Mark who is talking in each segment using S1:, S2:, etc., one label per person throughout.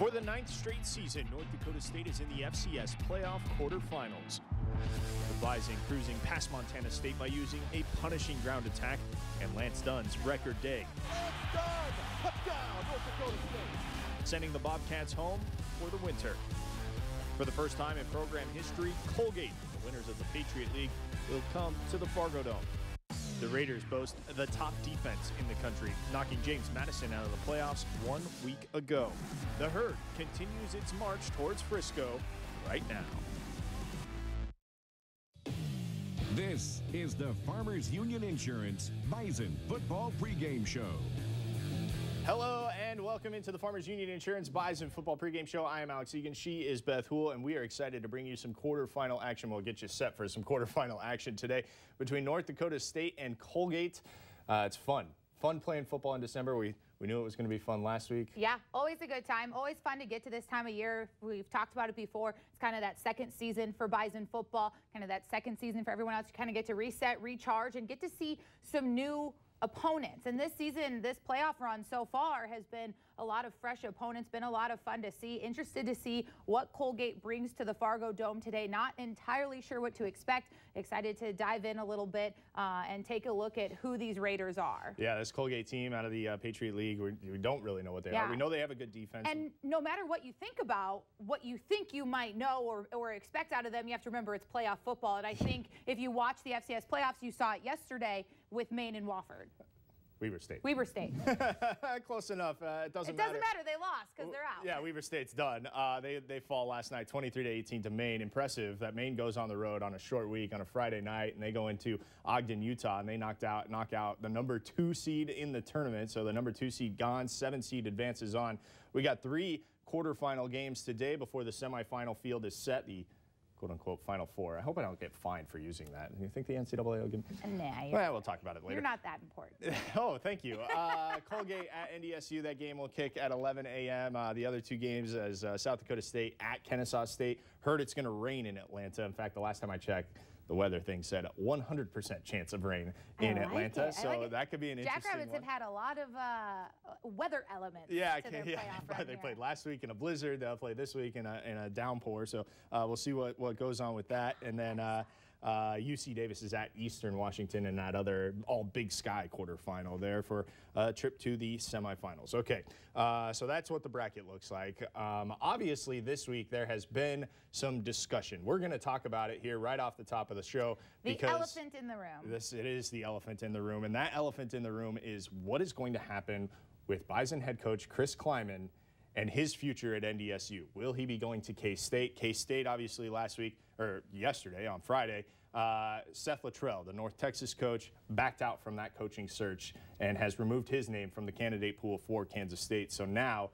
S1: For the 9th straight season, North Dakota State is in the FCS playoff quarterfinals. The Bison cruising past Montana State by using a punishing ground attack and Lance Dunn's record day.
S2: Lance Dunn, touchdown, North Dakota State.
S1: Sending the Bobcats home for the winter. For the first time in program history, Colgate, the winners of the Patriot League, will come to the Fargo Dome. The Raiders boast the top defense in the country, knocking James Madison out of the playoffs 1 week ago. The Herd continues its march towards Frisco right now.
S3: This is the Farmers Union Insurance Bison Football Pregame Show.
S1: Hello and welcome into the Farmers Union Insurance Bison Football Pregame Show. I am Alex Egan. She is Beth Houle, and we are excited to bring you some quarterfinal action. We'll get you set for some quarterfinal action today between North Dakota State and Colgate. It's fun playing football in December. We knew it was going to be fun last week.
S4: Yeah, always a good time. Always fun to get to this time of year. We've talked about it before. It's kind of that second season for Bison football, kind of that second season for everyone else. You kind of get to reset, recharge, and get to see some new opponents. And this season, this playoff run so far has been a lot of fresh opponents, been a lot of fun to see. Interested to see what Colgate brings to the Fargo Dome today. Not entirely sure what to expect. Excited to dive in a little bit and take a look at who these Raiders are. Yeah,
S1: this Colgate team out of the Patriot League, we don't really know what they are. We know they have a good defense.
S4: And no matter what you think about, what you think you might know or expect out of them, you have to remember it's playoff football. And I think if you watch the FCS playoffs, you saw it yesterday with Maine and Wofford.
S1: Weber State.
S4: Weber State.
S1: Close enough. It doesn't matter.
S4: It doesn't matter. They lost because they're out.
S1: Yeah, Weber State's done. They fall last night 23-18 to Maine. Impressive that Maine goes on the road on a short week on a Friday night, and they go into Ogden, Utah, and they knock out the number 2 seed in the tournament. So the number 2 seed gone, 7 seed advances on. We got 3 quarterfinal games today before the semifinal field is set. The quote-unquote Final Four. I hope I don't get fined for using that. You think the NCAA will give me?
S4: Nah.
S1: Well, we'll talk about it later.
S4: You're not that important.
S1: Oh, thank you. Colgate at NDSU. That game will kick at 11 a.m. The other 2 games is South Dakota State at Kennesaw State. Heard it's going to rain in Atlanta. In fact, the last time I checked, the weather thing said 100% chance of rain in Atlanta. So that could be an interesting
S4: Jackrabbits have had a lot of weather elements to their playoff run
S1: They played last week in a blizzard. They'll play this week in a downpour. So we'll see what goes on with that. And then UC Davis is at Eastern Washington in that other all Big Sky quarterfinal there for a trip to the semifinals. Okay, so that's what the bracket looks like. Obviously, this week there has been some discussion. We're going to talk about it here right off the top of the show.
S4: The elephant in the room.
S1: It is the elephant in the room, and that elephant in the room is what is going to happen with Bison head coach Chris Kleiman and his future at NDSU. Will he be going to K-State? K-State, obviously, yesterday on Friday, Seth Luttrell, the North Texas coach, backed out from that coaching search and has removed his name from the candidate pool for Kansas State. So now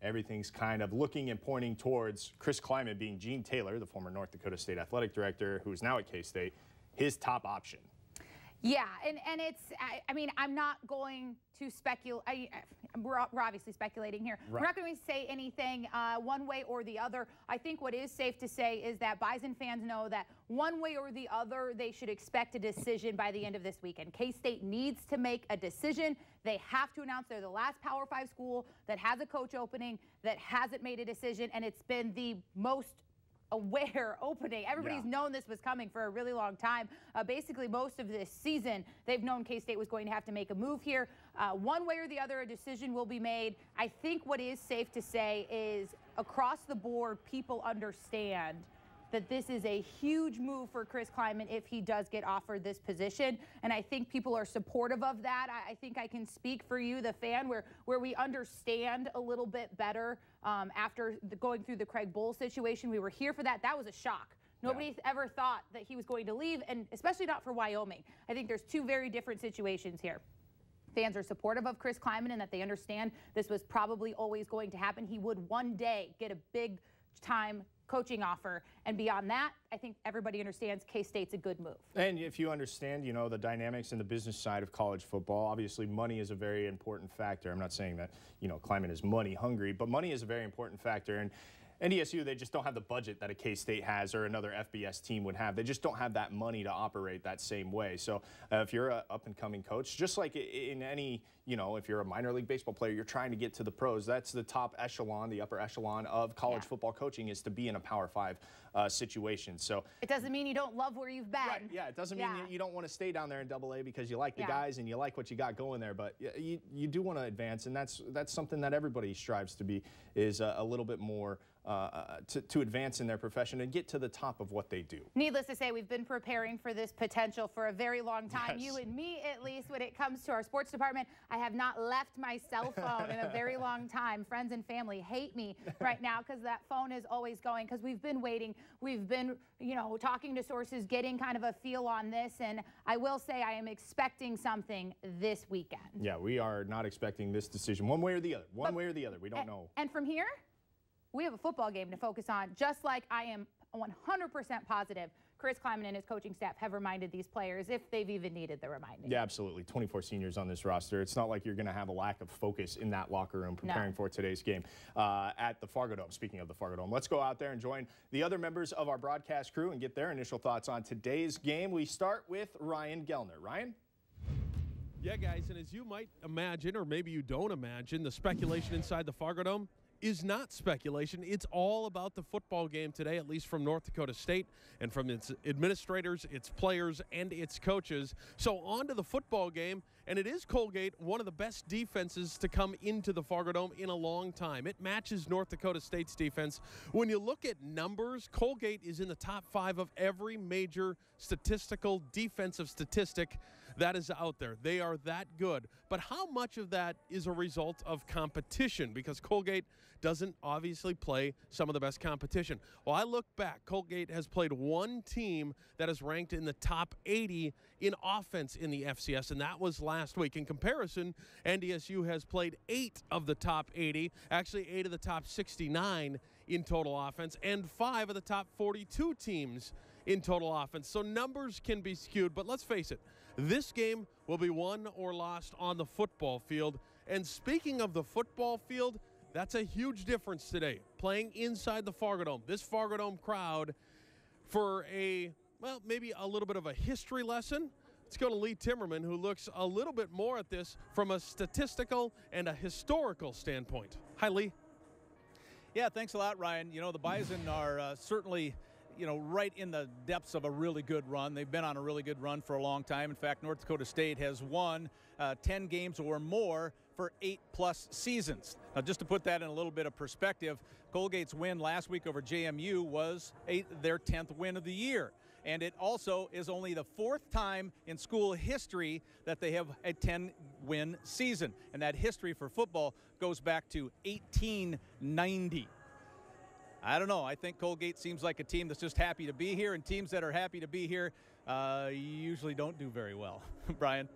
S1: everything's kind of looking and pointing towards Chris Kleiman being Gene Taylor, the former North Dakota State athletic director, who is now at K-State, his top option.
S4: Yeah, and it's, I mean, I'm not going to speculate. We're obviously speculating here. Right. We're not going to say anything one way or the other. I think what is safe to say is that Bison fans know that one way or the other, they should expect a decision by the end of this weekend. K-State needs to make a decision. They have to announce they're the last Power 5 school that has a coach opening that hasn't made a decision, and it's been the most aware opening. Everybody's known this was coming for a really long time. Basically, most of this season, they've known K-State was going to have to make a move here. One way or the other, a decision will be made. I think what is safe to say is across the board, people understand that this is a huge move for Chris Kleiman if he does get offered this position. And I think people are supportive of that. I think I can speak for you, the fan, where we understand a little bit better after going through the Craig Bull situation. We were here for that. That was a shock. Nobody ever thought that he was going to leave, and especially not for Wyoming. I think there's 2 very different situations here. Fans are supportive of Chris Kleiman and that they understand this was probably always going to happen. He would one day get a big-time coaching offer, and beyond that, I think everybody understands K-State's a good move.
S1: And if you understand, the dynamics and the business side of college football, obviously money is a very important factor. I'm not saying that, Kleiman is money hungry, but money is a very important factor. And NDSU, they just don't have the budget that a K-State has or another FBS team would have. They just don't have that money to operate that same way. So if you're an up-and-coming coach, just like in any you know, if you're a minor league baseball player, you're trying to get to the pros. That's the top echelon, the upper echelon of college football coaching, is to be in a Power 5 situation. So
S4: it doesn't mean you don't love where you've been.
S1: Right, yeah, it doesn't mean you don't want to stay down there in AA because you like the guys and you like what you got going there, but you do want to advance, and that's something that everybody strives to be, is a little bit more to advance in their profession and get to the top of what they do.
S4: Needless to say, we've been preparing for this potential for a very long time. You and me, at least, when it comes to our sports department. I have not left my cell phone in a very long time. Friends and family hate me right now because that phone is always going, because we've been waiting. We've been, you know, talking to sources, getting kind of a feel on this, and I will say I am expecting something this weekend. Yeah,
S1: we are not expecting this decision one way or the other. One way or the other. We don't know.
S4: And from here, we have a football game to focus on, just like I am 100% positive Chris Kleiman and his coaching staff have reminded these players, if they've even needed the reminding.
S1: Yeah, absolutely. 24 seniors on this roster. It's not like you're going to have a lack of focus in that locker room preparing for today's game at the Fargo Dome. Speaking of the Fargo Dome, let's go out there and join the other members of our broadcast crew and get their initial thoughts on today's game. We start with Ryan Gellner. Ryan?
S5: Yeah, guys, and as you might imagine, or maybe you don't imagine, the speculation inside the Fargo Dome is not speculation. It's all about the football game today, at least from North Dakota State and from its administrators, its players, and its coaches. So on to the football game, and it is Colgate, one of the best defenses to come into the Fargo Dome in a long time. It matches North Dakota State's defense. When you look at numbers, Colgate is in the top 5 of every major statistical defensive statistic that is out there. They are that good. But how much of that is a result of competition? Because Colgate doesn't obviously play some of the best competition. Well, I look back. Colgate has played one team that is ranked in the top 80 in offense in the FCS, and that was last week. In comparison, NDSU has played 8 of the top 80, actually 8 of the top 69 in total offense, and 5 of the top 42 teams in total offense. So numbers can be skewed, but let's face it, this game will be won or lost on the football field. And speaking of the football field, that's a huge difference today, playing inside the Fargo Dome. This Fargo Dome crowd, for a, well, maybe a little bit of a history lesson. Let's go to Lee Timmerman, who looks a little bit more at this from a statistical and a historical standpoint. Hi, Lee.
S6: Yeah, thanks a lot, Ryan. You know, the Bison are certainly, you know, right in the depths of a really good run. They've been on a really good run for a long time. In fact, North Dakota State has won 10 games or more for 8+ seasons. Now, just to put that in a little bit of perspective, Colgate's win last week over JMU was their 10th win of the year. And it also is only the 4th time in school history that they have a 10-win season. And that history for football goes back to 1890. I don't know. I think Colgate seems like a team that's just happy to be here, and teams that are happy to be here usually don't do very well. Brian?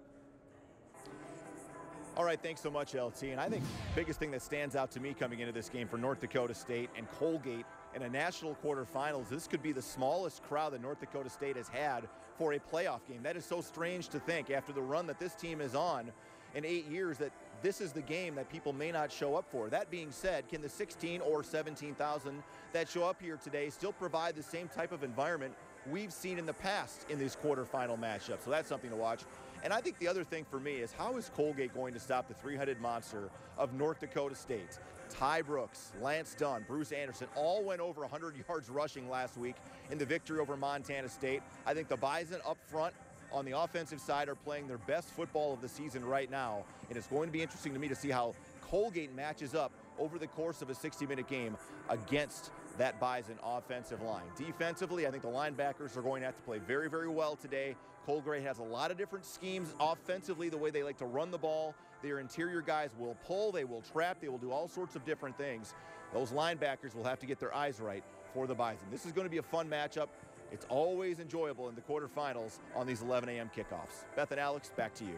S7: All right, thanks so much, LT. And I think the biggest thing that stands out to me coming into this game for North Dakota State and Colgate in a national quarterfinals, this could be the smallest crowd that North Dakota State has had for a playoff game. That is so strange to think after the run that this team is on in 8 years, that this is the game that people may not show up for. That being said, can the 16 or 17,000 that show up here today still provide the same type of environment we've seen in the past in these quarterfinal matchups? So that's something to watch. And I think the other thing for me is, how is Colgate going to stop the three-headed monster of North Dakota State? Ty Brooks, Lance Dunn, Bruce Anderson all went over 100 yards rushing last week in the victory over Montana State. I think the Bison up front on the offensive side are playing their best football of the season right now. And it's going to be interesting to me to see how Colgate matches up over the course of a 60-minute game against that Bison offensive line. Defensively, I think the linebackers are going to have to play very, very well today. Colgate has a lot of different schemes offensively, the way they like to run the ball. Their interior guys will pull, they will trap, they will do all sorts of different things. Those linebackers will have to get their eyes right for the Bison. This is going to be a fun matchup. It's always enjoyable in the quarterfinals on these 11 a.m. kickoffs. Beth and Alex, back to you.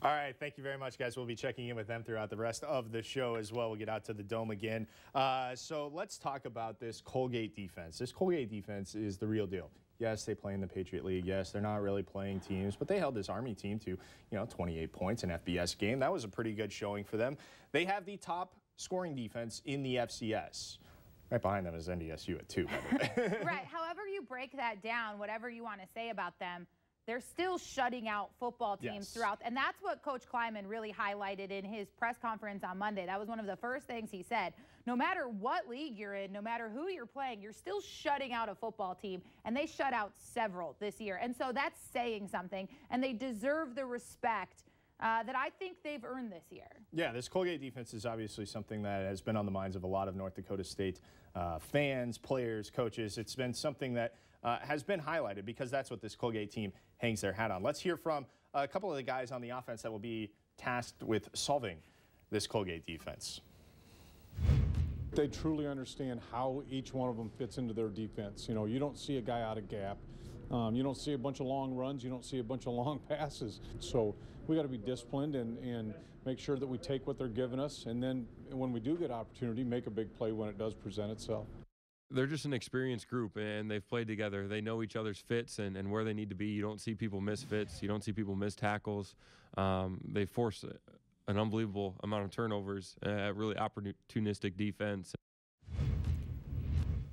S1: All right, thank you very much, guys. We'll be checking in with them throughout the rest of the show as well. We'll get out to the Dome again. So let's talk about this Colgate defense. This Colgate defense is the real deal. Yes, they play in the Patriot League. Yes, they're not really playing teams, but they held this Army team to, 28 points in FBS game. That was a pretty good showing for them. They have the top scoring defense in the FCS. Right behind them is NDSU at 2, by the way.
S4: Right. However you break that down, whatever you want to say about them, they're still shutting out football teams throughout. And that's what Coach Kleiman really highlighted in his press conference on Monday. That was one of the first things he said. No matter what league you're in, no matter who you're playing, you're still shutting out a football team. And they shut out several this year. And so that's saying something. And they deserve the respect that I think they've earned this year.
S1: Yeah, this Colgate defense is obviously something that has been on the minds of a lot of North Dakota State fans, players, coaches. It's been something that has been highlighted because that's what this Colgate team hangs their hat on. Let's hear from a couple of the guys on the offense that will be tasked with solving this Colgate defense.
S8: They truly understand how each one of them fits into their defense. You know, you don't see a guy out of gap. You don't see a bunch of long runs. You don't see a bunch of long passes. So we got to be disciplined and make sure that we take what they're giving us. And then when we do get opportunity, make a big play when it does present itself.
S9: They're just an experienced group, and they've played together. They know each other's fits and where they need to be. You don't see people miss fits. You don't see people miss tackles. They force an unbelievable amount of turnovers, really opportunistic defense.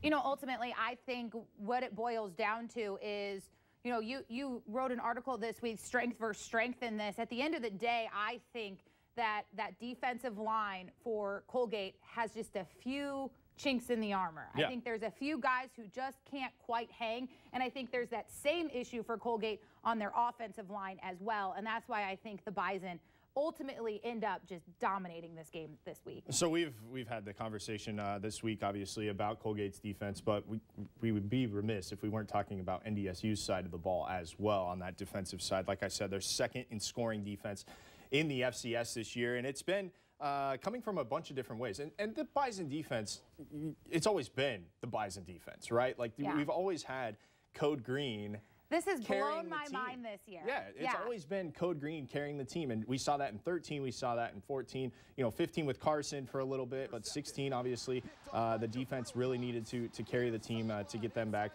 S4: You know, ultimately, I think what it boils down to is, you know, you wrote an article this week, strength versus strength in this. At the end of the day, I think that defensive line for Colgate has just a few chinks in the armor. I think there's a few guys who just can't quite hang, and I think there's that same issue for Colgate on their offensive line as well, and that's why I think the Bison ultimately end up just dominating this game this week.
S1: So we've had the conversation this week, obviously, about Colgate's defense, but we would be remiss if we weren't talking about NDSU's side of the ball as well on that defensive side. Like I said, they're second in scoring defense in the FCS this year, and it's been coming from a bunch of different ways. And the Bison defense, it's always been the Bison defense, right? Like we've always had Code Green.
S4: This has blown my mind this year.
S1: Yeah, it's always been Code Green carrying the team, and we saw that in 13, we saw that in 14, you know, 15 with Carson for a little bit, but 16, obviously, the defense really needed to carry the team to get them back.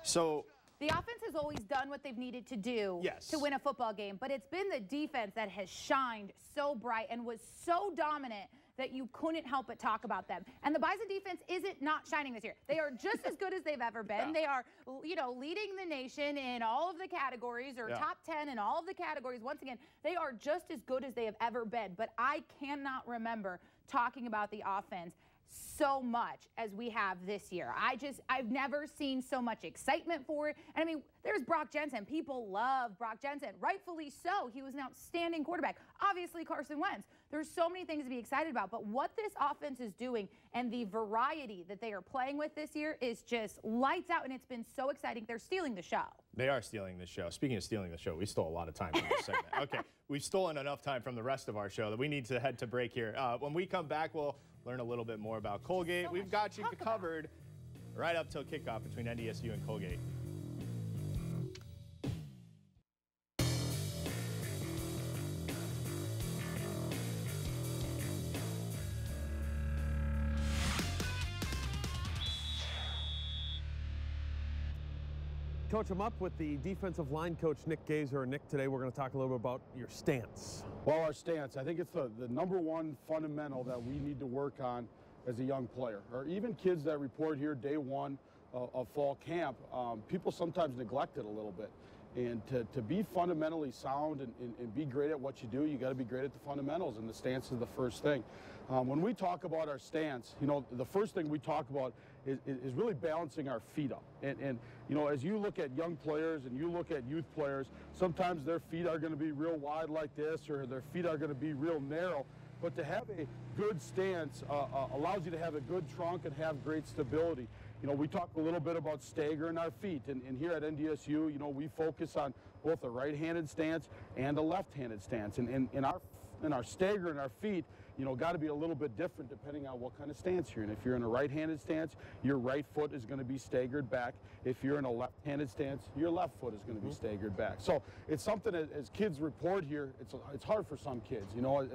S1: So
S4: the offense has always done what they've needed to do to win a football game, but it's been the defense that has shined so bright and was so dominant that you couldn't help but talk about them. And the Bison defense isn't not shining this year. They are just as good as they've ever been. They are, you know, leading the nation in all of the categories, or top 10 in all of the categories. Once again, they are just as good as they have ever been. But I cannot remember talking about the offense so much as we have this year. I've never seen so much excitement for it. And I mean, there's Brock Jensen. People love Brock Jensen, rightfully so. He was an outstanding quarterback. Obviously, Carson Wentz. There's so many things to be excited about, but what this offense is doing and the variety that they are playing with this year is just lights out, and it's been so exciting. They're stealing the show.
S1: They are stealing the show. Speaking of stealing the show, we stole a lot of time from this segment. Okay, we've stolen enough time from the rest of our show that we need to head to break here. When we come back, we'll learn a little bit more about Colgate. We've got you covered right up till kickoff between NDSU and Colgate.
S5: Coach, I'm up with the defensive line coach, Nick Gazer. Nick, today we're going to talk a little bit about your stance.
S8: Well, our stance, I think it's the number one fundamental that we need to work on as a young player, or even kids that report here day one of fall camp. People sometimes neglect it a little bit. And to be fundamentally sound and be great at what you do, you got to be great at the fundamentals, and the stance is the first thing. When we talk about our stance, you know, the first thing we talk about is really balancing our feet up. And you know, as you look at young players and you look at youth players, sometimes their feet are going to be real wide like this, or their feet are going to be real narrow. But to have a good stance allows you to have a good trunk and have great stability. You know, we talk a little bit about staggering our feet, and here at NDSU, you know, we focus on both a right-handed stance and a left-handed stance. And our staggering our feet, you know, got to be a little bit different depending on what kind of stance you're in. If you're in a right-handed stance, your right foot is going to be staggered back. If you're in a left-handed stance, your left foot is going to be staggered back. So it's something that, as kids report here, it's hard for some kids. You know,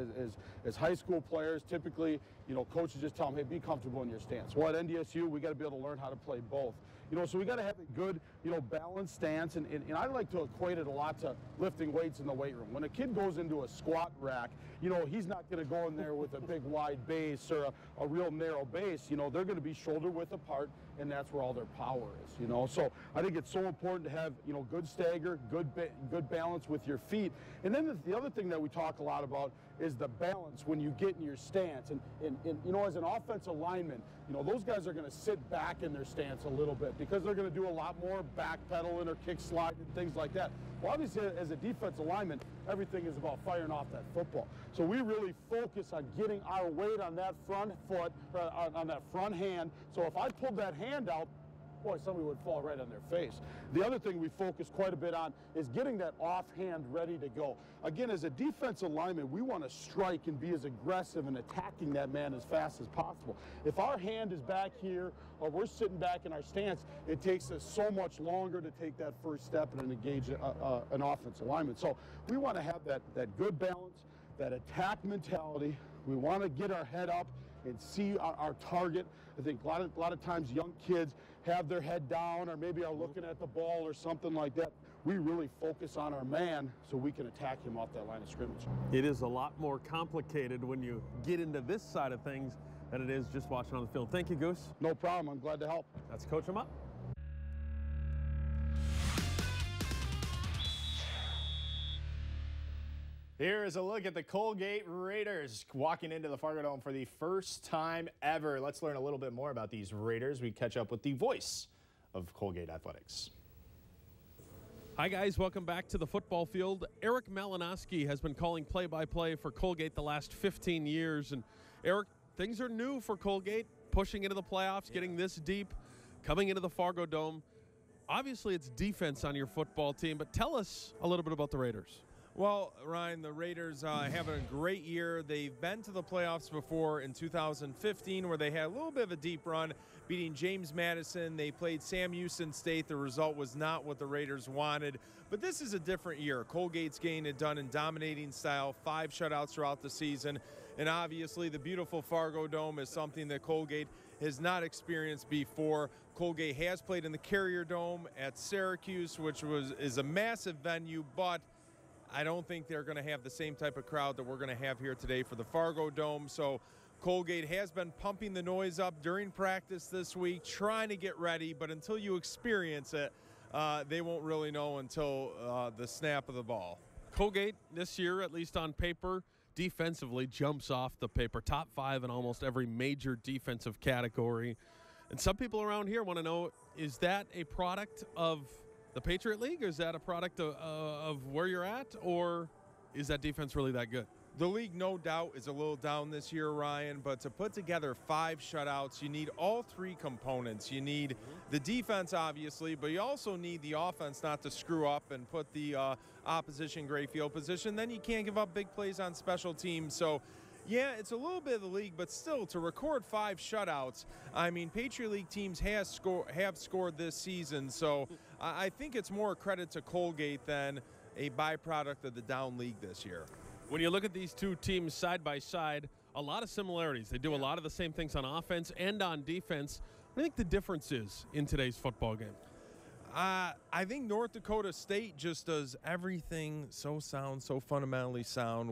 S8: as high school players, typically, you know, coaches just tell them, hey, be comfortable in your stance. Well, at NDSU, we got to be able to learn how to play both. You know, so we got to have a good, you know, balanced stance. And I like to equate it a lot to lifting weights in the weight room. When a kid goes into a squat rack, you know, he's not going to go in there with a big wide base or a real narrow base. You know, they're going to be shoulder width apart, and that's where all their power is, you know. So I think it's so important to have, you know, good stagger, good balance with your feet. And then the other thing that we talk a lot about is the balance when you get in your stance. And you know, as an offensive lineman, you know, those guys are going to sit back in their stance a little bit because they're going to do a lot more backpedaling or kick slide and things like that. Well, obviously, as a defensive lineman, everything is about firing off that football. So we really focus on getting our weight on that front foot, on that front hand. So if I pulled that hand out, boy, somebody would fall right on their face. The other thing we focus quite a bit on is getting that offhand ready to go. Again, as a defensive lineman, we want to strike and be as aggressive in attacking that man as fast as possible. If our hand is back here or we're sitting back in our stance, it takes us so much longer to take that first step and engage an offensive lineman. So we want to have that good balance, that attack mentality. We want to get our head up and see our target. I think a lot of times young kids have their head down or maybe are looking at the ball or something like that. We really focus on our man so we can attack him off that line of scrimmage.
S5: It is a lot more complicated when you get into this side of things than it is just watching on the field. Thank you, Goose.
S8: No problem. I'm glad to help.
S5: That's Coach 'em Up.
S1: Here is a look at the Colgate Raiders walking into the Fargo Dome for the first time ever. Let's learn a little bit more about these Raiders. We catch up with the voice of Colgate Athletics.
S5: Hi, guys. Welcome back to the football field. Eric Malinowski has been calling play-by-play for Colgate the last 15 years. And, Eric, things are new for Colgate, pushing into the playoffs, getting this deep, coming into the Fargo Dome. Obviously, it's defense on your football team, but tell us a little bit about the Raiders.
S10: Well, Ryan, the Raiders having a great year. They've been to the playoffs before in 2015 where they had a little bit of a deep run, beating James Madison. They played Sam Houston State. The result was not what the Raiders wanted. But this is a different year. Colgate's getting it done in dominating style, 5 shutouts throughout the season. And obviously the beautiful Fargo Dome is something that Colgate has not experienced before. Colgate has played in the Carrier Dome at Syracuse, which is a massive venue, but I don't think they're going to have the same type of crowd that we're going to have here today for the Fargo Dome. So Colgate has been pumping the noise up during practice this week, trying to get ready, but until you experience it, they won't really know until the snap of the ball.
S5: Colgate this year, at least on paper, defensively jumps off the paper. Top 5 in almost every major defensive category. And some people around here want to know, is that a product of the Patriot League, or is that a product of where you're at, or is that defense really that good?
S10: The league, no doubt, is a little down this year, Ryan, but to put together 5 shutouts, you need all 3 components. You need the defense, obviously, but you also need the offense not to screw up and put the opposition great field position. Then you can't give up big plays on special teams. So, yeah, it's a little bit of the league, but still, to record 5 shutouts, I mean, Patriot League teams have scored this season, so I think it's more a credit to Colgate than a byproduct of the down league this year.
S5: When you look at these two teams side by side, a lot of similarities. They do a lot of the same things on offense and on defense. What do you think the difference is in today's football game?
S10: I think North Dakota State just does everything so sound, so fundamentally sound,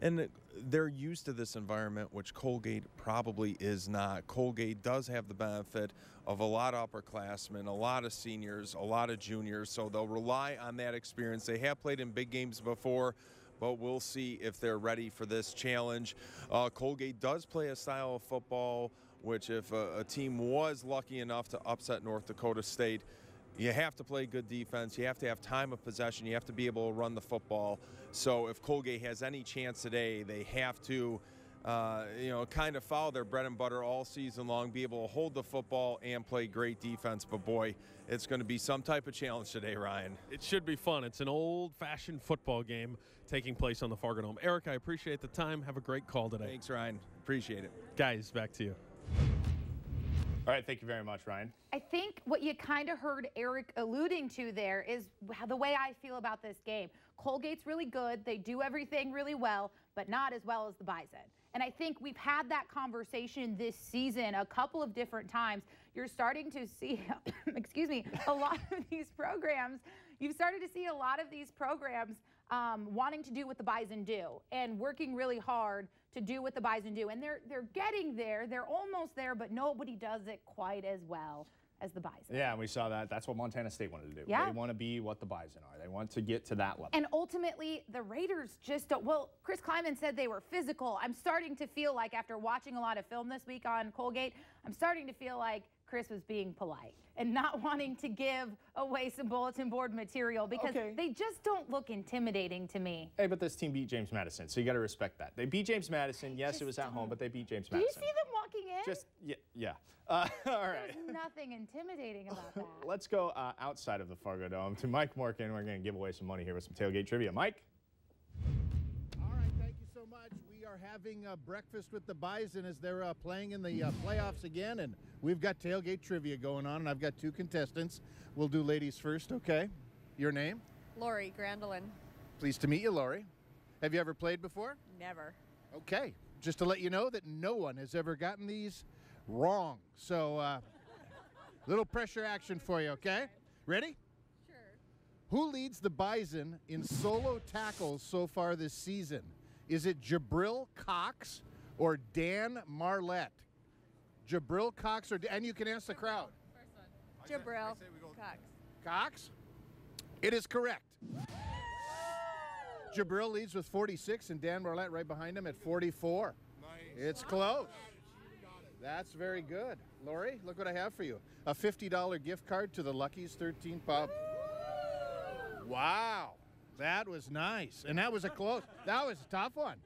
S10: and they're used to this environment, which Colgate probably is not. Colgate does have the benefit of a lot of upperclassmen, a lot of seniors, a lot of juniors, so they'll rely on that experience. They have played in big games before, but we'll see if they're ready for this challenge. Colgate does play a style of football, which if a team was lucky enough to upset North Dakota State, you have to play good defense. You have to have time of possession. You have to be able to run the football. So if Colgate has any chance today, they have to, kind of follow their bread and butter all season long, be able to hold the football and play great defense. But, boy, it's going to be some type of challenge today, Ryan.
S5: It should be fun. It's an old-fashioned football game taking place on the Fargo Dome. Eric, I appreciate the time. Have a great call today.
S10: Thanks, Ryan. Appreciate it.
S5: Guys, back to you.
S1: All right, thank you very much, Ryan.
S4: I think what you kind of heard Eric alluding to there is the way I feel about this game. Colgate's really good. They do everything really well, but not as well as the Bison. And I think we've had that conversation this season a couple of different times. You're starting to see, excuse me, a lot of these programs. You've started to see a lot of these programs wanting to do what the Bison do and working really hard to do what the Bison do. And they're getting there. They're almost there, but nobody does it quite as well as the Bison.
S1: Yeah, and we saw that. That's what Montana State wanted to do.
S4: Yeah.
S1: They want to be what the Bison are. They want to get to that level.
S4: And ultimately, the Raiders just don't. Well, Chris Kleiman said they were physical. I'm starting to feel like, after watching a lot of film this week on Colgate, I'm starting to feel like Chris was being polite and not wanting to give away some bulletin board material because they just don't look intimidating to me.
S1: Hey, but this team beat James Madison, so you got to respect that. They beat James Madison. Yes, it was at home, but they beat James Madison.
S4: Do you see them walking in?
S1: Just, yeah. All right.
S4: There's nothing intimidating about that.
S1: Let's go outside of the Fargo Dome to Mike Morgan. We're going to give away some money here with some tailgate trivia. Mike?
S2: All right, thank you so much. We are having breakfast with the Bison as they're playing in the playoffs again, and we've got tailgate trivia going on, and I've got two contestants. We'll do ladies first, okay? Your name?
S11: Lori Grandelin.
S2: Pleased to meet you, Lori. Have you ever played before?
S11: Never.
S2: Okay, just to let you know that no one has ever gotten these wrong. So, little pressure action for you, okay? Ready?
S11: Sure.
S2: Who leads the Bison in solo tackles so far this season? Is it Jabril Cox or Dan Marlette? Jabril Cox and you can ask the crowd.
S11: First one. Jabril Cox.
S2: Cox? It is correct. Jabril leads with 46 and Dan Marlette right behind him at 44. Nice. It's close. That's very good. Lori, look what I have for you. A $50 gift card to the Lucky's 13 Pub. Wow. That was nice. And that was a close. That was a tough one.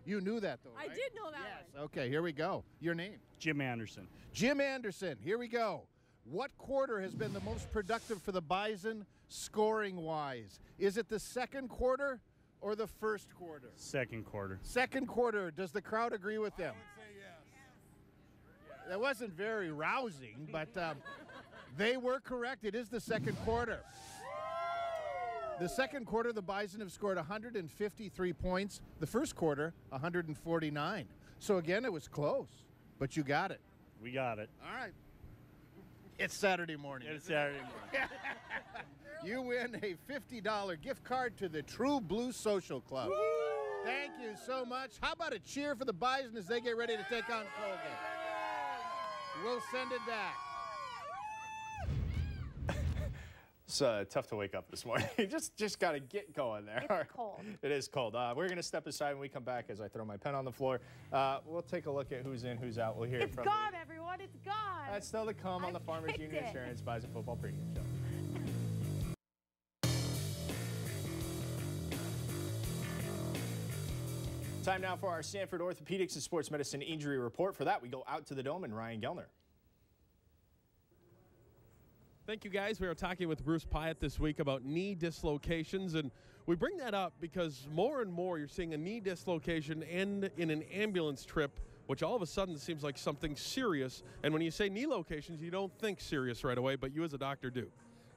S2: You knew that, though, right?
S11: I did know that one.
S2: Okay, here we go. Your name?
S12: Jim Anderson.
S2: Jim Anderson. Here we go. What quarter has been the most productive for the Bison scoring-wise? Is it the second quarter or the first quarter?
S12: Second quarter.
S2: Second quarter. Does the crowd agree with them?
S12: I would say yes.
S2: That wasn't very rousing, but they were correct. It is the second quarter. The second quarter, the Bison have scored 153 points. The first quarter, 149. So again, it was close, but you got it.
S12: We got it.
S2: All right. It's Saturday morning.
S12: It's Saturday morning.
S2: You win a $50 gift card to the True Blue Social Club. Thank you so much. How about a cheer for the Bison as they get ready to take on Colgate? We'll send it back.
S1: It's tough to wake up this morning. just got to get going there.
S4: It's cold.
S1: It is cold. We're going to step aside when we come back as I throw my pen on the floor. We'll take a look at who's in, who's out. We'll hear it from
S4: gone, everyone. It's gone.
S1: That's still to come on the Farmers Union Insurance Bison Football Pregame Show. Time now for our Sanford Orthopedics and Sports Medicine Injury Report. For that, we go out to the Dome and Ryan Gellner.
S5: Thank you, guys. We are talking with Bruce Pyatt this week about knee dislocations, and we bring that up because more and more you're seeing a knee dislocation end in an ambulance trip, which all of a sudden seems like something serious. And when you say knee locations, you don't think serious right away, but you as a doctor do.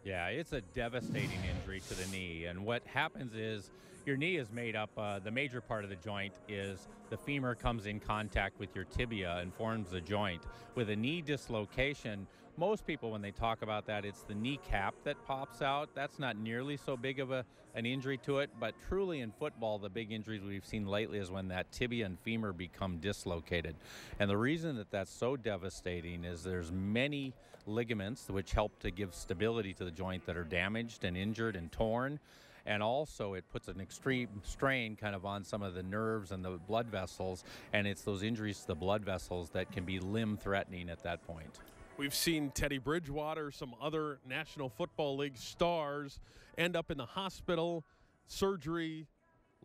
S13: Yeah, it's a devastating injury to the knee, and what happens is your knee is made up, the major part of the joint is the femur comes in contact with your tibia and forms a joint. With a knee dislocation, most people, when they talk about that, it's the kneecap that pops out. That's not nearly so big of an injury to it, but truly in football, the big injuries we've seen lately is when that tibia and femur become dislocated. And the reason that that's so devastating is there's many ligaments which help to give stability to the joint that are damaged and injured and torn. And also it puts an extreme strain kind of on some of the nerves and the blood vessels, and it's those injuries to the blood vessels that can be limb-threatening at that point.
S5: We've seen Teddy Bridgewater, some other National Football League stars end up in the hospital, surgery,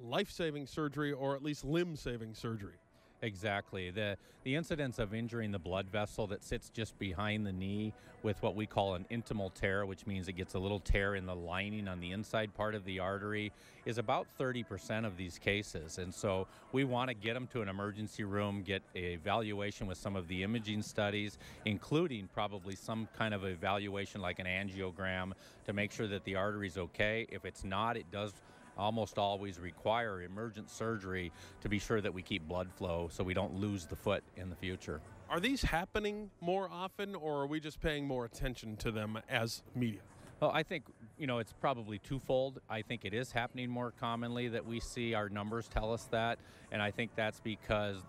S5: life-saving surgery, or at least limb-saving surgery.
S13: Exactly. The incidence of injuring the blood vessel that sits just behind the knee with what we call an intimal tear, which means it gets a little tear in the lining on the inside part of the artery, is about 30% of these cases. And so we want to get them to an emergency room, get an evaluation with some of the imaging studies, including probably some kind of evaluation like an angiogram to make sure that the artery's okay. If it's not, it does almost always require emergent surgery to be sure that we keep blood flow so we don't lose the foot in the future.
S5: Are these happening more often, or are we just paying more attention to them as media?
S13: Well, I think, it's probably twofold. I think it is happening more commonly that we see. Our numbers tell us that, and I think that's because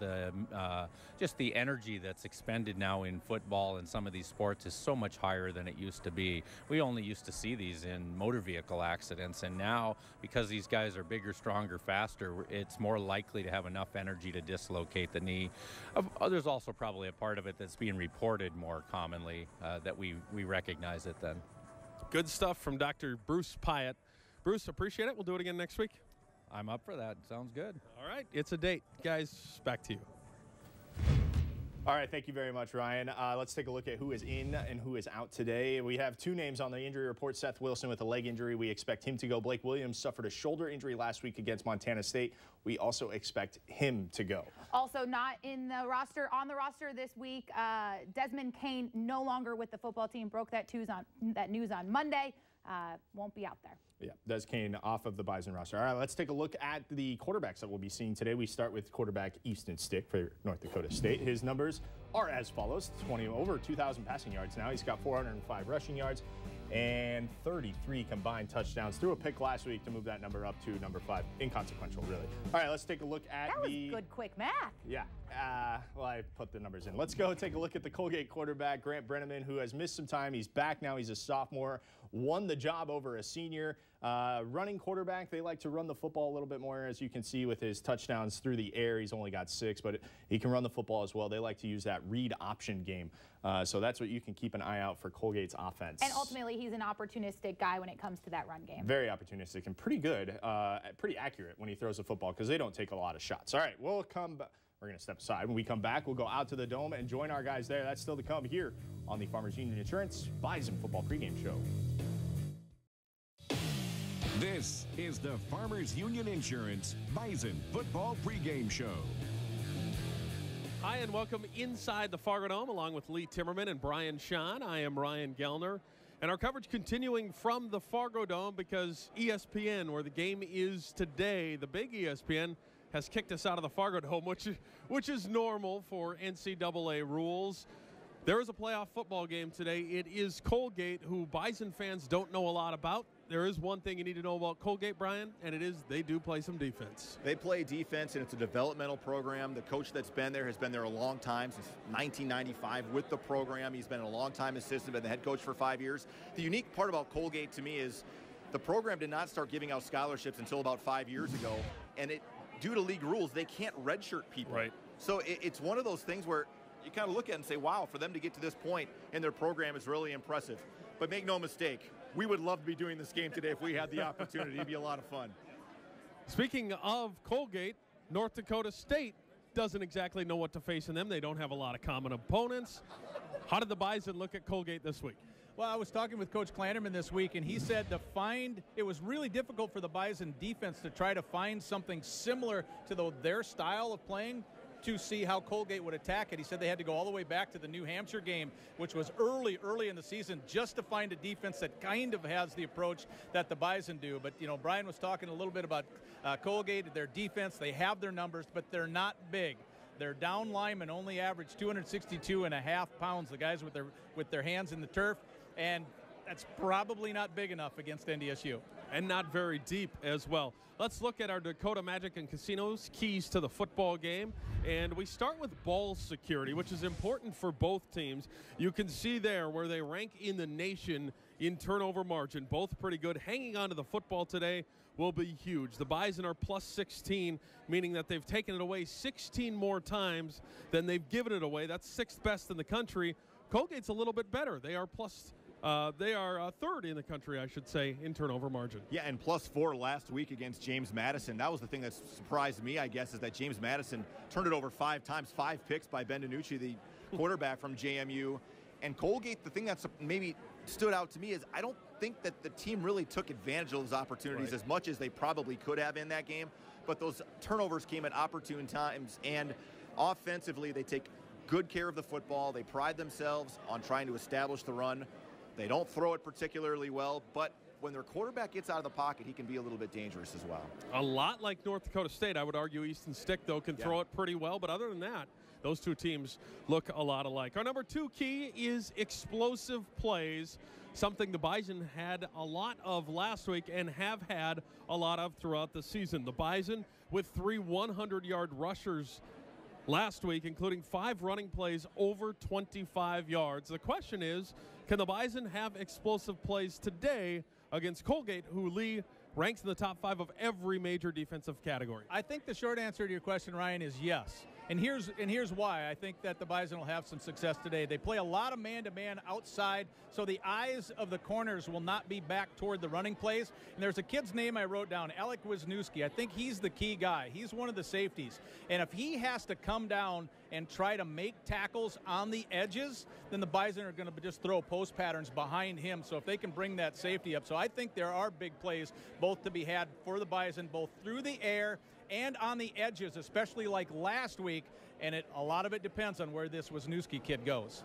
S13: just the energy that's expended now in football and some of these sports is so much higher than it used to be. We only used to see these in motor vehicle accidents, and now, because these guys are bigger, stronger, faster, it's more likely to have enough energy to dislocate the knee. There's also probably a part of it that's being reported more commonly that we recognize it then.
S5: Good stuff from Dr. Bruce Pyatt. Bruce, appreciate it. We'll do it again next week.
S13: I'm up for that. Sounds good.
S5: All right. It's a date. Guys, back to you.
S1: All right, thank you very much, Ryan. Let's take a look at who is in and who is out today. We have 2 names on the injury report. Seth Wilson with a leg injury. We expect him to go. Blake Williams suffered a shoulder injury last week against Montana State. We also expect him to go.
S4: Also not in the roster, on the roster this week, Desmond Kane no longer with the football team. Broke that news on Monday. Won't be out there.
S1: Yeah, Des Kane off of the Bison roster. All right, let's take a look at the quarterbacks that we'll be seeing today. We start with quarterback Easton Stick for North Dakota State. His numbers are as follows: over 2,000 passing yards now. He's got 405 rushing yards and 33 combined touchdowns. Threw a pick last week to move that number up to number 5. Inconsequential, really. All right, let's take a look at
S4: that was good, quick math.
S1: Yeah. Well, I put the numbers in. Let's go take a look at the Colgate quarterback, Grant Brenneman, who has missed some time. He's back now. He's a sophomore. Won the job over a senior. Running quarterback, they like to run the football a little bit more, as you can see with his touchdowns through the air. He's only got 6, but he can run the football as well. They like to use that read option game. So that's what you can keep an eye out for Colgate's offense.
S4: And ultimately, he's an opportunistic guy when it comes to that run game.
S1: Very opportunistic and pretty good, pretty accurate when he throws the football because they don't take a lot of shots. All right, we'll come back. We're going to step aside. When we come back, we'll go out to the Dome and join our guys there. That's still to come here on the Farmers Union Insurance Bison Football Pregame Show.
S3: This is the Farmers Union Insurance Bison Football Pregame Show.
S5: Hi, and welcome inside the Fargo Dome along with Lee Timmerman and Brian Sean. I am Ryan Gellner. And our coverage continuing from the Fargo Dome because ESPN, where the game is today, the big ESPN, has kicked us out of the Fargo Dome, which is normal for NCAA rules. There is a playoff football game today. It is Colgate, who Bison fans don't know a lot about. There is one thing you need to know about Colgate, Brian, and it is they do play some defense.
S7: They play defense, and it's a developmental program. The coach that's been there has been there a long time, since 1995 with the program. He's been a long-time assistant, been the head coach for 5 years. The unique part about Colgate to me is the program did not start giving out scholarships until about 5 years ago, and due to league rules, they can't redshirt people.
S5: Right.
S7: So it's one of those things where you kind of look at it and say, wow, for them to get to this point in their program is really impressive. But make no mistake, we would love to be doing this game today if we had the opportunity. It'd be a lot of fun.
S5: Speaking of Colgate, North Dakota State doesn't exactly know what to face in them. They don't have a lot of common opponents. How did the Bison look at Colgate this week?
S6: Well, I was talking with Coach Klanderman this week, and he said it was really difficult for the Bison defense to try to find something similar to their style of playing to see how Colgate would attack it. He said they had to go all the way back to the New Hampshire game, which was early in the season, just to find a defense that kind of has the approach that the Bison do. But, Brian was talking a little bit about Colgate, their defense. They have their numbers, but they're not big. Their down linemen only average 262.5 pounds, the guys with their hands in the turf, and that's probably not big enough against NDSU.
S5: And not very deep as well. Let's look at our Dakota Magic and Casinos keys to the football game. And we start with ball security, which is important for both teams. You can see there where they rank in the nation in turnover margin. Both pretty good. Hanging on to the football today will be huge. The Bison are plus 16, meaning that they've taken it away 16 more times than they've given it away. That's 6th best in the country. Colgate's a little bit better. They are third in the country, I should say, in turnover margin.
S7: Yeah, and +4 last week against James Madison. That was the thing that surprised me, I guess, is that James Madison turned it over 5 times, 5 picks by Ben DiNucci, the quarterback from JMU. And Colgate, the thing that's maybe stood out to me is I don't think that the team really took advantage of those opportunities as much as they probably could have in that game. But those turnovers came at opportune times, and offensively they take good care of the football. They pride themselves on trying to establish the run. They don't throw it particularly well, but when their quarterback gets out of the pocket, he can be a little bit dangerous as well.
S5: A lot like North Dakota State. I would argue Easton Stick, though, can throw it pretty well. But other than that, those two teams look a lot alike. Our number 2 key is explosive plays, something the Bison had a lot of last week and have had a lot of throughout the season. The Bison with 3 100-yard rushers last week, including 5 running plays over 25 yards. The question is, can the Bison have explosive plays today against Colgate, who Lee ranks in the top 5 of every major defensive category?
S6: I think the short answer to your question, Ryan, is yes. And here's why I think that the Bison will have some success today. They play a lot of man-to-man outside, so the eyes of the corners will not be back toward the running plays. And there's a kid's name I wrote down, Alec Wisniewski. I think he's the key guy. He's one of the safeties. And if he has to come down and try to make tackles on the edges, then the Bison are going to just throw post patterns behind him. So if they can bring that safety up. So I think there are big plays both to be had for the Bison, both through the air and on the edges, especially like last week, and a lot of it depends on where this Wisniewski kid goes.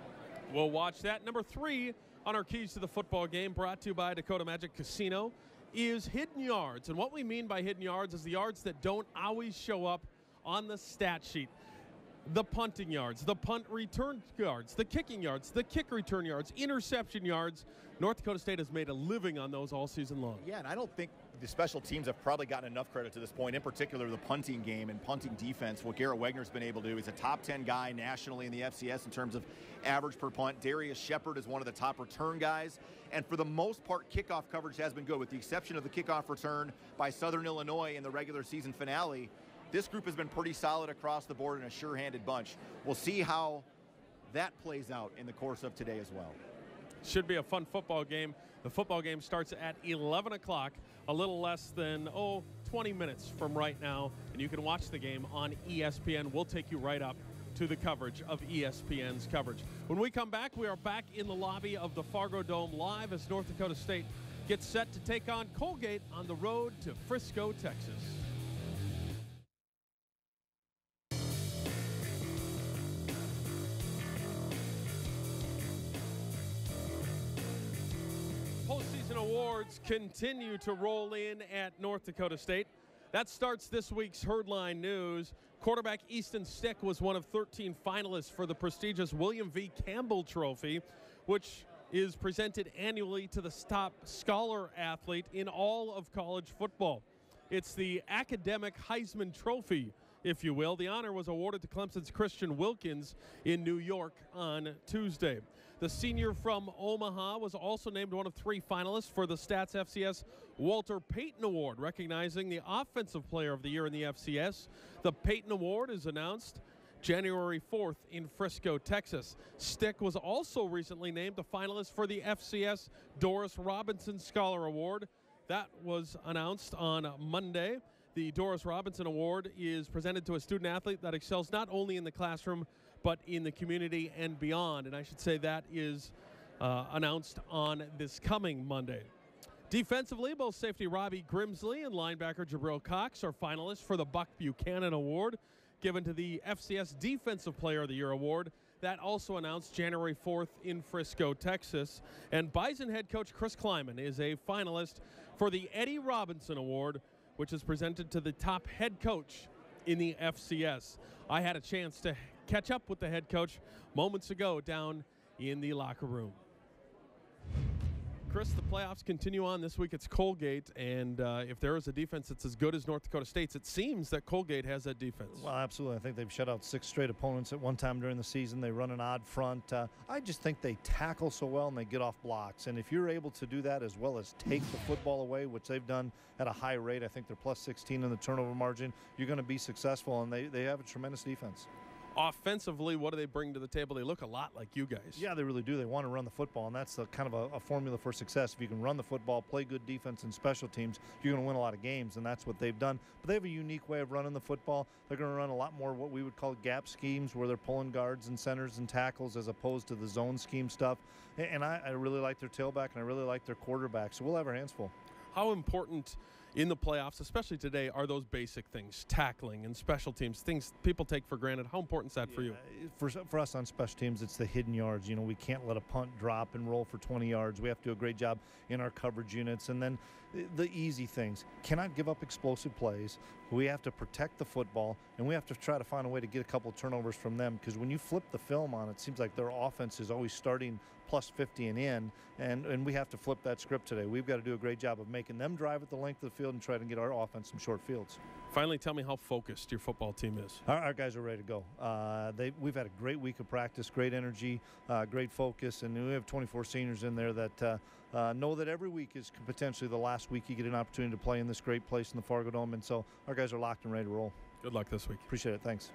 S5: We'll watch that. Number 3 on our keys to the football game, brought to you by Dakota Magic Casino, is hidden yards. And what we mean by hidden yards is the yards that don't always show up on the stat sheet. The punting yards, the punt return yards, the kicking yards, the kick return yards, interception yards. North Dakota State has made a living on those all season long.
S7: Yeah, and I don't think the special teams have probably gotten enough credit to this point, in particular the punting game and punting defense. What Garrett Wegner's been able to do. He's a top 10 guy nationally in the FCS in terms of average per punt. Darius Shepard is one of the top return guys. And for the most part, kickoff coverage has been good, with the exception of the kickoff return by Southern Illinois in the regular season finale. This group has been pretty solid across the board and a sure-handed bunch. We'll see how that plays out in the course of today as well.
S5: Should be a fun football game. The football game starts at 11 o'clock, a little less than, 20 minutes from right now. And you can watch the game on ESPN. We'll take you right up to the coverage of ESPN's coverage. When we come back, we are back in the lobby of the Fargo Dome live as North Dakota State gets set to take on Colgate on the road to Frisco, Texas. Postseason awards continue to roll in at North Dakota State. That starts this week's Herdline News. Quarterback Easton Stick was one of 13 finalists for the prestigious William V. Campbell Trophy, which is presented annually to the top scholar athlete in all of college football. It's the academic Heisman Trophy, if you will. The honor was awarded to Clemson's Christian Wilkins in New York on Tuesday. The senior from Omaha was also named one of 3 finalists for the Stats FCS Walter Payton Award, recognizing the Offensive Player of the Year in the FCS. The Payton Award is announced January 4th in Frisco, Texas. Stick was also recently named a finalist for the FCS Doris Robinson Scholar Award. That was announced on Monday. The Doris Robinson Award is presented to a student athlete that excels not only in the classroom but in the community and beyond. And I should say that is announced on this coming Monday. Defensively, both safety Robbie Grimsley and linebacker Jabril Cox are finalists for the Buck Buchanan Award, given to the FCS Defensive Player of the Year Award. That also announced January 4th in Frisco, Texas. And Bison head coach Chris Kleiman is a finalist for the Eddie Robinson Award, which is presented to the top head coach in the FCS. I had a chance to catch up with the head coach moments ago down in the locker room. Chris, the playoffs continue on. This week it's Colgate, and if there is a defense that's as good as North Dakota State's, it seems that Colgate has that defense.
S14: Well, absolutely. I think they've shut out 6 straight opponents at one time during the season. They run an odd front. I just think they tackle so well and they get off blocks. And if you're able to do that as well as take the football away, which they've done at a high rate, I think they're plus 16 in the turnover margin, you're going to be successful, and they have a tremendous defense.
S5: Offensively, what do they bring to the table? They look a lot like you guys.
S14: Yeah, they really do. They want to run the football, and that's kind of a formula for success. If you can run the football, play good defense and special teams, you're going to win a lot of games, and that's what they've done. But they have a unique way of running the football. They're going to run a lot more what we would call gap schemes, where they're pulling guards and centers and tackles as opposed to the zone scheme stuff. And I really like their tailback, and I really like their quarterback, so we'll have our hands full.
S5: How important in the playoffs, especially today, are those basic things, tackling and special teams, things people take for granted. How important is that for you?
S14: For us on special teams, it's the hidden yards. You know, we can't let a punt drop and roll for 20 yards. We have to do a great job in our coverage units. And then the easy things, cannot give up explosive plays. We have to protect the football, and we have to try to find a way to get a couple of turnovers from them, because when you flip the film on, it seems like their offense is always starting plus 50 and in, and we have to flip that script today. We've got to do a great job of making them drive at the length of the field and try to get our offense some short fields.
S5: Finally, tell me how focused your football team is.
S14: Our guys are ready to go. We've had a great week of practice, great energy, great focus, and we have 24 seniors in there that know that every week is potentially the last week you get an opportunity to play in this great place in the Fargo Dome, and so our guys are locked and ready to roll.
S5: Good luck this week.
S14: Appreciate it. Thanks.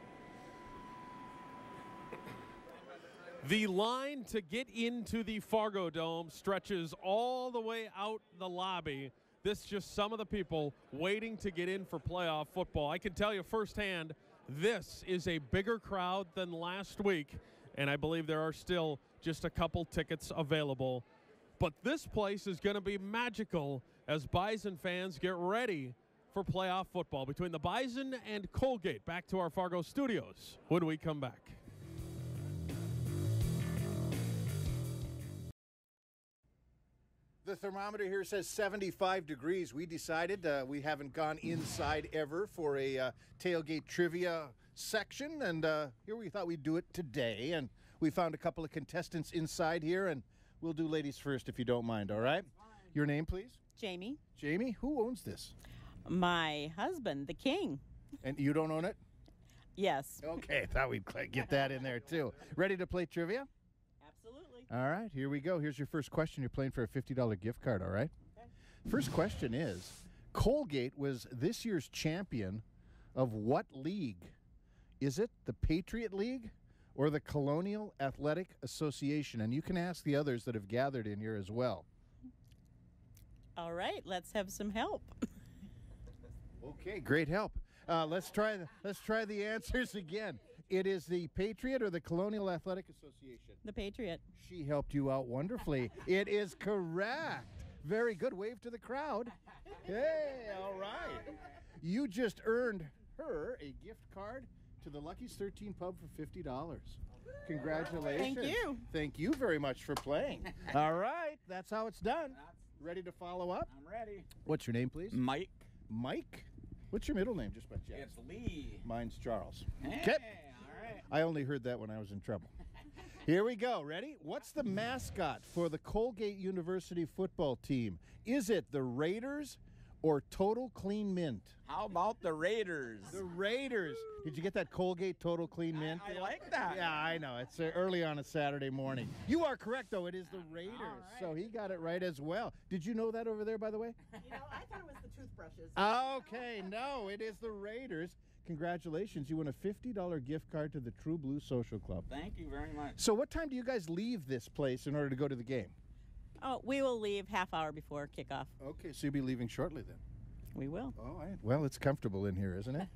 S5: The line to get into the Fargo Dome stretches all the way out the lobby. This is just some of the people waiting to get in for playoff football. I can tell you firsthand, this is a bigger crowd than last week, and I believe there are still just a couple tickets available. But this place is going to be magical as Bison fans get ready for playoff football between the Bison and Colgate. Back to our Fargo studios when we come back.
S2: The thermometer here says 75 degrees. We decided we haven't gone inside ever for a tailgate trivia section, and here we thought we'd do it today. And we found a couple of contestants inside here, and we'll do ladies first if you don't mind, all right? Your name, please?
S15: Jamie.
S2: Jamie, who owns this?
S15: My husband, the king.
S2: And you don't own it?
S15: Yes.
S2: Okay, thought we'd get that in there too. Ready to play trivia?
S15: Absolutely.
S2: All right, here we go. Here's your first question. You're playing for a $50 gift card, all right? Okay. First question is, Colgate was this year's champion of what league? Is it the Patriot League or the Colonial Athletic Association? And you can ask the others that have gathered in here as well.
S15: All right, let's have some help.
S2: Okay, great help. Let's try the answers again. It is the Patriot or the Colonial Athletic Association?
S15: The Patriot.
S2: She helped you out wonderfully. It is correct. Very good. Wave to the crowd. Hey, all right. You just earned her a gift card to the Lucky's 13 Pub for $50. Congratulations.
S15: Thank you.
S2: Thank you very much for playing. All right, that's how it's done. Ready to follow up?
S16: I'm ready.
S2: What's your name, please?
S16: Mike.
S2: Mike? What's your middle name, just by chance?
S16: It's Lee.
S2: Mine's Charles.
S16: Hey,
S2: Okay.
S16: all right.
S2: I only heard that when I was in trouble. Here we go. Ready? What's the mascot for the Colgate University football team? Is it the Raiders or Total Clean Mint?
S16: How about the Raiders?
S2: The Raiders. Did you get that Colgate Total Clean Mint?
S16: I like that.
S2: Yeah, I know. It's early on a Saturday morning. You are correct, though. It is the Raiders.
S16: Right.
S2: So he got it right as well. Did you know that over there, by the way?
S17: You know, I thought it was the toothbrushes.
S2: Okay, no, it is the Raiders. Congratulations. You won a $50 gift card to the True Blue Social Club.
S16: Thank you very much.
S2: So what time do you guys leave this place in order to go to the game?
S15: Oh, we will leave half hour before kickoff.
S2: Okay, so you'll be leaving shortly then.
S15: We will.
S2: All right. Well, it's comfortable in here, isn't it?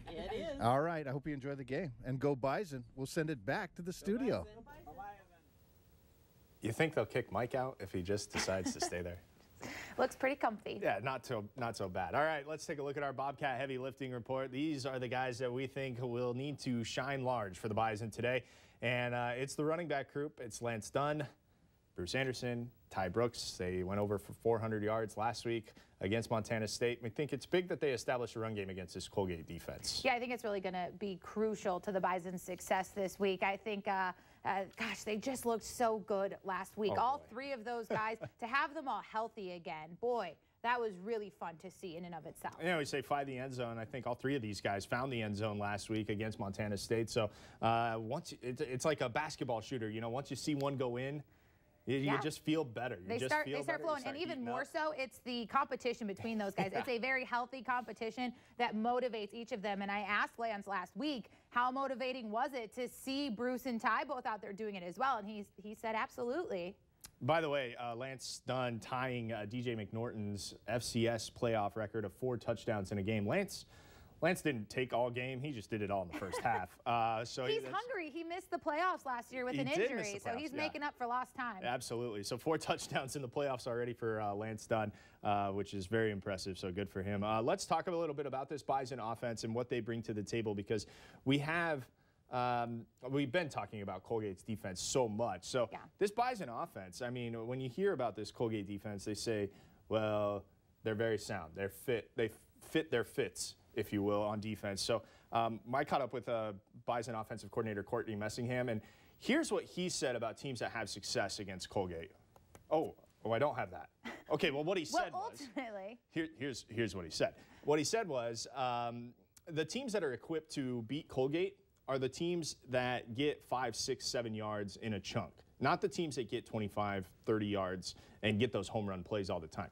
S15: It is.
S2: All right. I hope you enjoy the game. And go Bison. We'll send it back to the studio.
S1: You think they'll kick Mike out if he just decides to stay there?
S4: Looks pretty comfy.
S1: Yeah, not so bad. All right, let's take a look at our Bobcat heavy lifting report. These are the guys that we think will need to shine large for the Bison today. And it's the running back group. It's Lance Dunn, Bruce Anderson, Ty Brooks. They went over for 400 yards last week against Montana State. We think it's big that they established a run game against this Colgate defense.
S4: Yeah, I think it's really going to be crucial to the Bison's success this week. I think, gosh, they just looked so good last week. All three of those guys, to have them all healthy again, boy, that was really fun to see in and of itself.
S1: You know, we say find the end zone. I think all three of these guys found the end zone last week against Montana State. So it's like a basketball shooter. You know, once you see one go in, you just feel better.
S4: They start flowing, and even more so, it's the competition between those guys. It's a very healthy competition that motivates each of them. And I asked Lance last week, how motivating was it to see Bruce and Ty both out there doing it as well? And he said absolutely.
S1: By the way, Lance Dunn tying DJ McNorton's FCS playoff record of 4 touchdowns in a game. Lance Lance didn't take all game. He just did it all in the first half. So
S4: he's hungry. He missed the playoffs last year with an injury, so he's making up for lost time.
S1: Absolutely. So 4 touchdowns in the playoffs already for Lance Dunn, which is very impressive. So good for him. Let's talk a little bit about this Bison offense and what they bring to the table, because we've been talking about Colgate's defense so much. So this Bison offense, I mean, when you hear about this Colgate defense, they say, well, they're very sound. They fit their fits, if you will, on defense. So I caught up with Bison offensive coordinator Courtney Messingham, and here's what he said about teams that have success against Colgate. Oh, I don't have that. Okay, well, what he said
S4: ultimately,
S1: here's what he said. What he said was the teams that are equipped to beat Colgate are the teams that get 5, 6, 7 yards in a chunk, not the teams that get 25, 30 yards and get those home run plays all the time.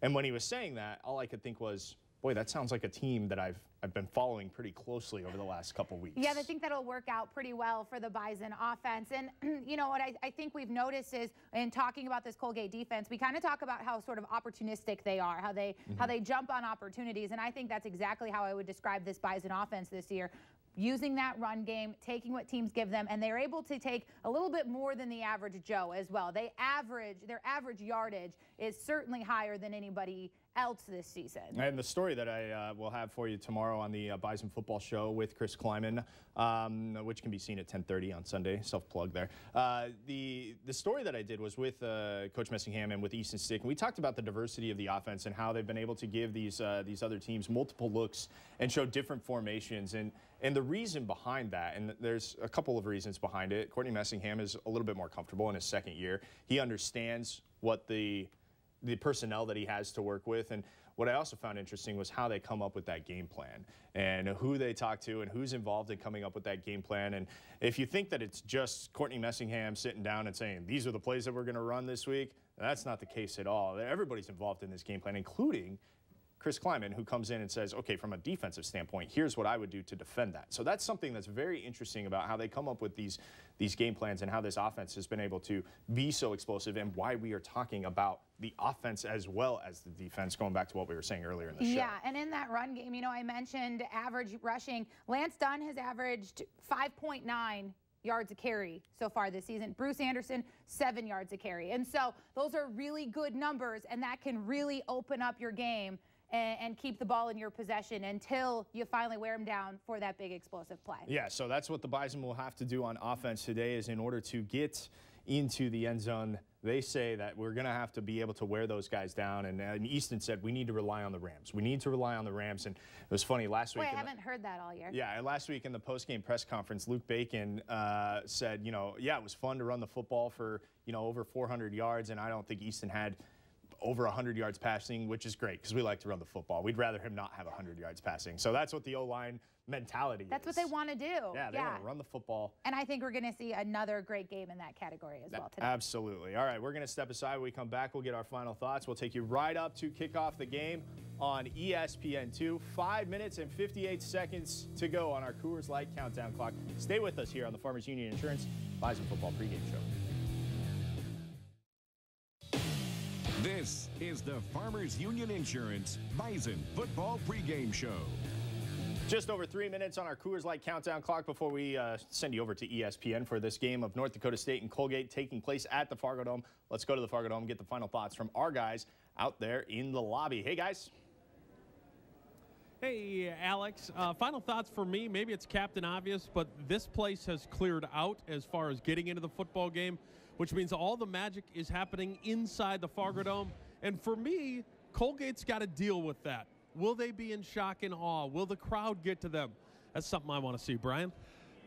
S1: And when he was saying that, all I could think was, boy, that sounds like a team that I've been following pretty closely over the last couple weeks.
S4: Yeah, I think that'll work out pretty well for the Bison offense. And you know what I think we've noticed is, in talking about this Colgate defense, we kind of talk about how sort of opportunistic they are, how they jump on opportunities. And I think that's exactly how I would describe this Bison offense this year. Using that run game, taking what teams give them, and they're able to take a little bit more than the average Joe as well. Their average yardage is certainly higher than anybody else this season.
S1: And the story that I will have for you tomorrow on the Bison Football Show with Chris Kleiman, which can be seen at 10:30 on Sunday, self-plug there. The story that I did was with Coach Messingham and with Easton Stick, and we talked about the diversity of the offense and how they've been able to give these other teams multiple looks and show different formations. And the reason behind that, and there's a couple of reasons behind it. Courtney Messingham is a little bit more comfortable in his second year. He understands what the personnel that he has to work with. And what I also found interesting was how they come up with that game plan and who they talk to and who's involved in coming up with that game plan. And if you think that it's just Courtney Messingham sitting down and saying, these are the plays that we're going to run this week, that's not the case at all. Everybody's involved in this game plan, including Chris Kleiman, who comes in and says, okay, from a defensive standpoint, here's what I would do to defend that. So that's something that's very interesting about how they come up with these game plans and how this offense has been able to be so explosive, and why we are talking about the offense as well as the defense, going back to what we were saying earlier in the show.
S4: Yeah, and in that run game, you know, I mentioned average rushing. Lance Dunn has averaged 5.9 yards a carry so far this season. Bruce Anderson, 7 yards a carry. And so those are really good numbers, and that can really open up your game and keep the ball in your possession until you finally wear them down for that big explosive play.
S1: Yeah, so that's what the Bison will have to do on offense today, is in order to get into the end zone, they say that we're going to have to be able to wear those guys down. And Easton said we need to rely on the Rams. We need to rely on the Rams. And it was funny last week.
S4: Wait, I haven't heard that all year.
S1: Yeah, and last week in the post-game press conference, Luke Bacon said, you know, yeah, it was fun to run the football for, you know, over 400 yards, and I don't think Easton had over 100 yards passing, which is great because we like to run the football. We'd rather him not have 100 yards passing. So that's what the O-line mentality is.
S4: That's what they want to do.
S1: Yeah, they want to run the football.
S4: And I think we're going to see another great game in that category as well today.
S1: Absolutely. All right, we're going to step aside. When we come back, we'll get our final thoughts. We'll take you right up to kick off the game on ESPN2. 5 minutes and 58 seconds to go on our Coors Light countdown clock. Stay with us here on the Farmers Union Insurance Bison Football pregame show.
S3: This is the Farmers Union Insurance Bison Football pregame show.
S1: Just over 3 minutes on our Coors Light countdown clock before we send you over to ESPN for this game of North Dakota State and Colgate taking place at the Fargo Dome. Let's go to the Fargo Dome and get the final thoughts from our guys out there in the lobby. Hey, guys.
S5: Hey, Alex. Final thoughts for me. Maybe it's Captain Obvious, but this place has cleared out as far as getting into the football game, which means all the magic is happening inside the Fargo Dome. And for me, Colgate's got to deal with that. Will they be in shock and awe? Will the crowd get to them? That's something I want to see. Brian?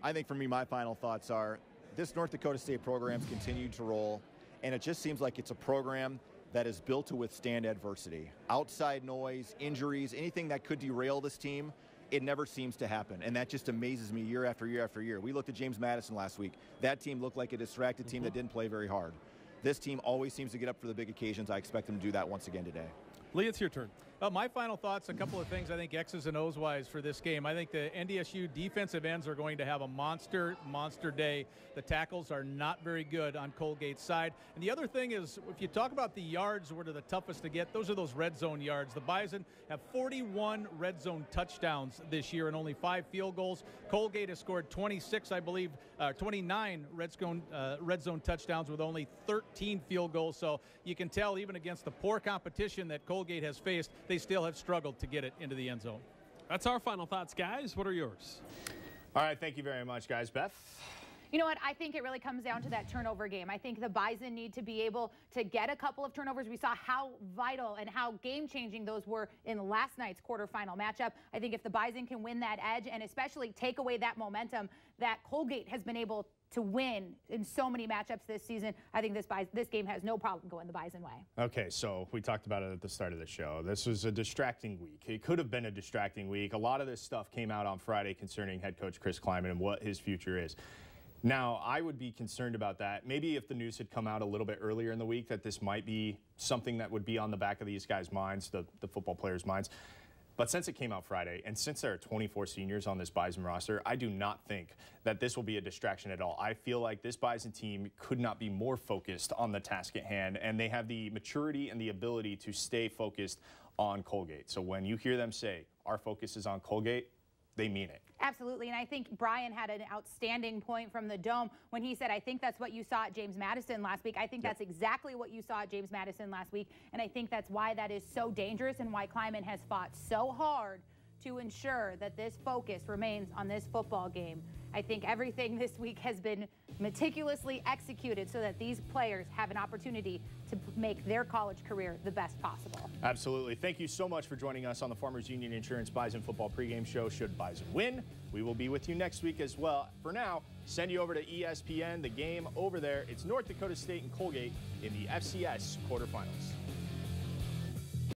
S7: I think for me, my final thoughts are this North Dakota State program's continued to roll, and it just seems like it's a program that is built to withstand adversity. Outside noise, injuries, anything that could derail this team, it never seems to happen, and that just amazes me year after year after year. We looked at James Madison last week. That team looked like a distracted team that didn't play very hard. This team always seems to get up for the big occasions. I expect them to do that once again today.
S5: Lee, it's your turn.
S6: Well, my final thoughts, a couple of things I think X's and O's wise for this game. I think the NDSU defensive ends are going to have a monster day. The tackles are not very good on Colgate's side. And the other thing is, if you talk about the yards, what are the toughest to get, those are those red zone yards. The Bison have 41 red zone touchdowns this year and only 5 field goals. Colgate has scored 26, I believe, 29 red zone touchdowns with only 13 field goals. So you can tell even against the poor competition that Colgate has faced, they still have struggled to get it into the end zone.
S5: That's our final thoughts, guys. What are yours?
S1: All right, thank you very much, guys. Beth?
S4: You know what? I think it really comes down to that turnover game. I think the Bison need to be able to get a couple of turnovers. We saw how vital and how game-changing those were in last night's quarterfinal matchup. I think if the Bison can win that edge and especially take away that momentum that Colgate has been able to win in so many matchups this season, I think this game has no problem going the Bison way.
S1: Okay, so we talked about it at the start of the show. This was a distracting week. It could have been a distracting week. A lot of this stuff came out on Friday concerning head coach Chris Kleiman and what his future is. Now, I would be concerned about that. Maybe if the news had come out a little bit earlier in the week that this might be something that would be on the back of these guys' minds, the football players' minds. But since it came out Friday, and since there are 24 seniors on this Bison roster, I do not think that this will be a distraction at all. I feel like this Bison team could not be more focused on the task at hand, and they have the maturity and the ability to stay focused on Colgate. So when you hear them say, our focus is on Colgate, they mean it.
S4: Absolutely, and I think Brian had an outstanding point from the Dome when he said, I think that's what you saw at James Madison last week. I think that's exactly what you saw at James Madison last week, and I think that's why that is so dangerous and why Kleiman has fought so hard to ensure that this focus remains on this football game. I think everything this week has been meticulously executed so that these players have an opportunity to make their college career the best possible.
S1: Absolutely. Thank you so much for joining us on the Farmers Union Insurance Bison Football Pregame Show. Should Bison win, we will be with you next week as well. For now, send you over to ESPN. The game over there, it's North Dakota State and Colgate in the FCS quarterfinals.